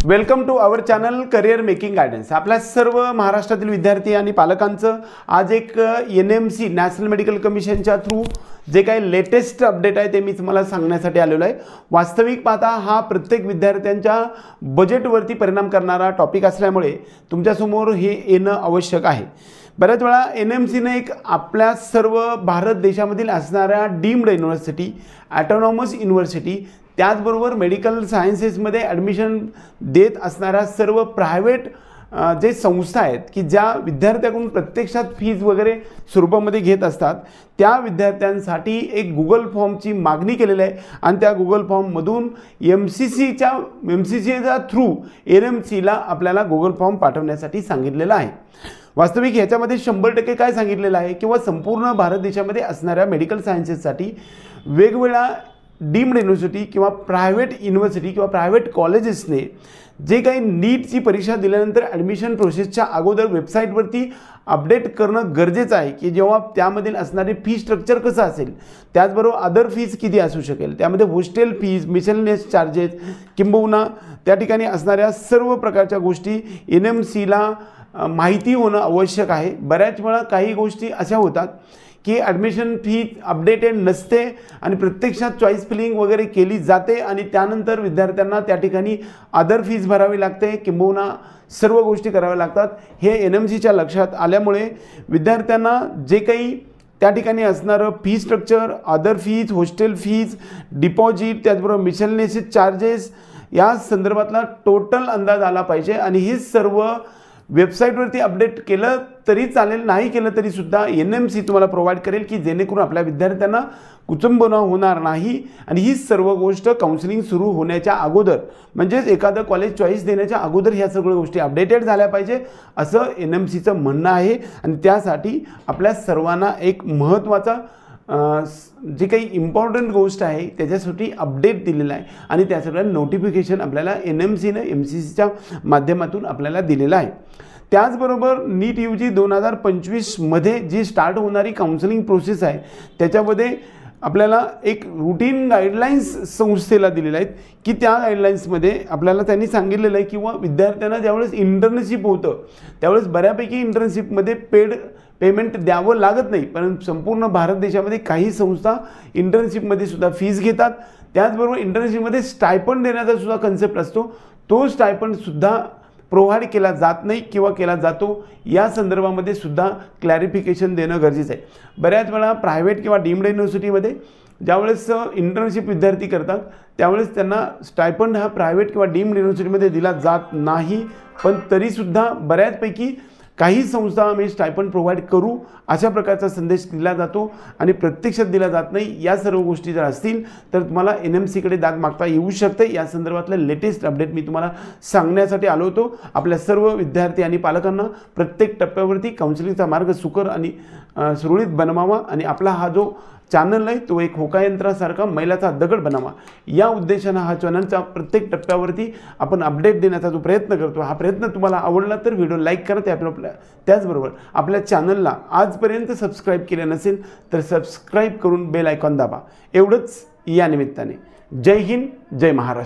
Welcome to our channel career making guidance. आपल्या सर्व महाराष्ट्रातील विद्यार्थी आणि पालकांचं आज एक NMC नॅशनल मेडिकल कमिशनच्या थ्रू जे काही लेटेस्ट अपडेट आहे ते मी तुम्हाला सांगण्यासाठी आलेलो आहे। वास्तविक पाहता हा प्रत्येक विद्यार्थ्यांच्या बजेटवरती परिणाम करणारा टॉपिक असल्यामुळे तुमच्यासमोर हे येणं आवश्यक आहे। बऱ्याच वेळा NMCने एक आपल्या सर्व भारत देशामधील असणाऱ्या डीम्ड युनिव्हर्सिटी, ऑटोनॉमस युनिव्हर्सिटी, त्याचबरोबर मेडिकल सायन्सेसमध्ये ॲडमिशन देत असणाऱ्या सर्व प्रायव्हेट जे संस्था आहेत की ज्या विद्यार्थ्यांकडून प्रत्यक्षात फीज वगैरे स्वरूपामध्ये घेत असतात, त्या विद्यार्थ्यांसाठी एक गुगल फॉर्मची मागणी केलेली आहे आणि त्या गुगल फॉर्ममधून MCCच्या थ्रू NMCला आपल्याला गुगल फॉर्म पाठवण्यासाठी सांगितलेलं आहे। वास्तविक ह्याच्यामध्ये 100% काय सांगितलेलं आहे किंवा संपूर्ण भारत देशामध्ये असणाऱ्या मेडिकल सायन्सेससाठी वेगवेगळ्या डीम्ड युनिव्हर्सिटी किंवा प्रायव्हेट युनिव्हर्सिटी किंवा प्रायव्हेट कॉलेजेसने जे काही नीटची परीक्षा दिल्यानंतर ॲडमिशन प्रोसेसच्या अगोदर वेबसाईटवरती अपडेट करणं गरजेचं आहे की जेव्हा त्यामधील असणारे फी स्ट्रक्चर कसं असेल, त्याचबरोबर अदर फीज किती असू शकेल, त्यामध्ये हॉस्टेल फीज, मिसलेनियस चार्जेस किंबहुना त्या ठिकाणी असणाऱ्या सर्व प्रकारच्या गोष्टी NMCला माहिती होणं आवश्यक आहे। बऱ्याच वेळा काही गोष्टी अशा होतात की ॲडमिशन फी अपडेटेड नसते आणि प्रत्यक्षात चॉईस फिलिंग वगैरे केली जाते आणि त्यानंतर विद्यार्थ्यांना त्या ठिकाणी अदर फीज भरावी लागते किंबहुना सर्व गोष्टी कराव्या लागतात। हे NMCच्या लक्षात आल्यामुळे विद्यार्थ्यांना जे काही त्या ठिकाणी असणारं fee structure, other fees, hostel fees, deposit, त्याचबरोबर मिसलेनियस चार्जेस या संदर्भातला टोटल अंदाज आला पाहिजे आणि हे सर्व वेबसाईटवरती अपडेट केलं तरी चालेल, नाही केलं तरी सुद्धा NMC तुम्हाला प्रोव्हाइड करेल की जेणेकरून आपल्या विद्यार्थ्यांना कुचंबना होणार नाही आणि ही सर्व गोष्ट काउन्सिलिंग सुरू होण्याच्या अगोदर म्हणजेच एखादं कॉलेज चॉईस देण्याच्या अगोदर ह्या सगळ्या गोष्टी अपडेटेड झाल्या पाहिजे असं NMCचं म्हणणं आहे। आणि त्यासाठी आपल्या सर्वांना एक महत्त्वाचा जी काही इम्पॉर्टंट गोष्ट आहे त्याच्यासाठी अपडेट दिलेला आहे आणि त्या सगळ्या नोटिफिकेशन आपल्याला NMCने MCCच्या माध्यमातून आपल्याला दिलेलं आहे। त्याचबरोबर नीट UG 2025 मध्ये जी स्टार्ट होणारी काउन्सिलिंग प्रोसेस आहे त्याच्यामध्ये आपल्याला एक रूटीन गाईडलाईन्स संस्थेला दिलेल्या आहेत की त्या गाईडलाईन्समध्ये आपल्याला त्यांनी सांगितलेलं आहे किंवा विद्यार्थ्यांना ज्यावेळेस इंटर्नशिप होतं त्यावेळेस बऱ्यापैकी इंटर्नशिपमध्ये पेमेंट द्यावं लागत नाही, पण संपूर्ण भारत देशामध्ये काही संस्था इंटर्नशिपमध्ये सुद्धा फीज घेतात। त्याचबरोबर इंटर्नशिपमध्ये स्टायपंड देण्याचा सुद्धा कन्सेप्ट असतो, तो स्टायपंड सुद्धा प्रोव्हाइड केला जात नाही किंवा केला जातो, या संदर्भामध्ये सुद्धा क्लॅरिफिकेशन देणं गरजेचं आहे। बऱ्याच वेळा प्रायव्हेट किंवा डीम्ड युनिव्हर्सिटीमध्ये ज्यावेळेस इंटर्नशिप विद्यार्थी करतात त्यावेळेस त्यांना स्टायपंड हा प्रायव्हेट किंवा डीम्ड युनिव्हर्सिटीमध्ये दिला जात नाही, पण तरीसुद्धा बऱ्याचपैकी काही संस्था आम्ही स्टायपंड प्रोव्हाइड करू अशा प्रकारचा संदेश दिला जातो आणि प्रत्यक्षात दिला जात नाही। या सर्व गोष्टी जर असतील तर तुम्हाला NMCकडे दाद मागता येऊ शकते। या संदर्भातलं लेटेस्ट अपडेट मी तुम्हाला सांगण्यासाठी आलो होतो। आपल्या सर्व विद्यार्थी आणि पालकांना प्रत्येक टप्प्यावरती काउन्सिलिंगचा मार्ग सुकर आणि सुरळीत बनवावा आणि आपला हा जो चॅनल आहे तो एक होकायंत्रासारखा मैलाचा दगड बनावा, या उद्देशानं हा चॅनलचा प्रत्येक टप्प्यावरती आपण अपडेट देण्याचा जो प्रयत्न करतो, हा प्रयत्न तुम्हाला आवडला तर व्हिडिओ लाईक करा। त्याचबरोबर आपल्या चॅनलला आजपर्यंत सबस्क्राईब केले नसेल तर सबस्क्राईब करून बेल आयकॉन दाबा। एवढंच या निमित्ताने। जय हिंद, जय महाराष्ट्र।